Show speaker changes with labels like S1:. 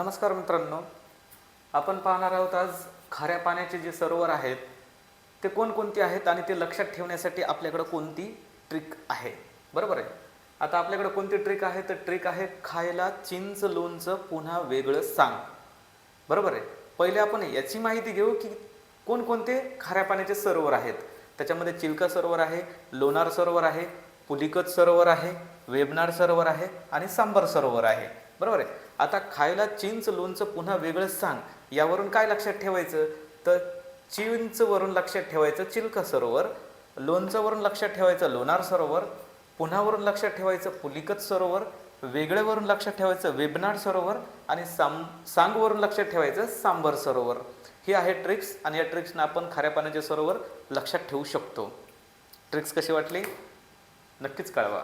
S1: नमस्कार मित्रांनो, आपण पाहणार आहोत आज खाऱ्या पाण्याचे जे सरोवर आहेत ते कोणकोणती आहेत आणि ते लक्षात ठेवण्यासाठी आपल्याकडे कोणती ट्रिक आहे. बरोबर आहे. आता आपल्याकडे कोणती ट्रिक आहे तर ट्रिक आहे खायला चिंच लोणचं पुन्हा वेगळं सांग. बरोबर आहे. पहिले आपण याची माहिती घेऊ की कोणकोणते खाऱ्या पाण्याचे सरोवर आहेत. त्याच्यामध्ये चिल्का सरोवर आहे, लोणार सरोवर आहे, पुलिकत सरोवर आहे, वेबनाड सरोवर आहे आणि सांबर सरोवर आहे. बरोबर आहे. आता खायला चिंच लोणचं पुन्हा वेगळं सांग यावरून काय लक्षात ठेवायचं तर चिंचवरून लक्षात ठेवायचं चिल्का सरोवर, लोणचं लक्षात ठेवायचं लोणार सरोवर, पुन्हावरून लक्षात ठेवायचं पुलिकत सरोवर, वेगळेवरून लक्षात ठेवायचं वेबनाड सरोवर आणि सांगवरून लक्षात ठेवायचं सांबर सरोवर. ही आहे ट्रिक्स आणि या ट्रिक्सनं आपण खाऱ्या पाण्याचे सरोवर लक्षात ठेवू शकतो. ट्रिक्स कशी वाटली नक्कीच कळवा.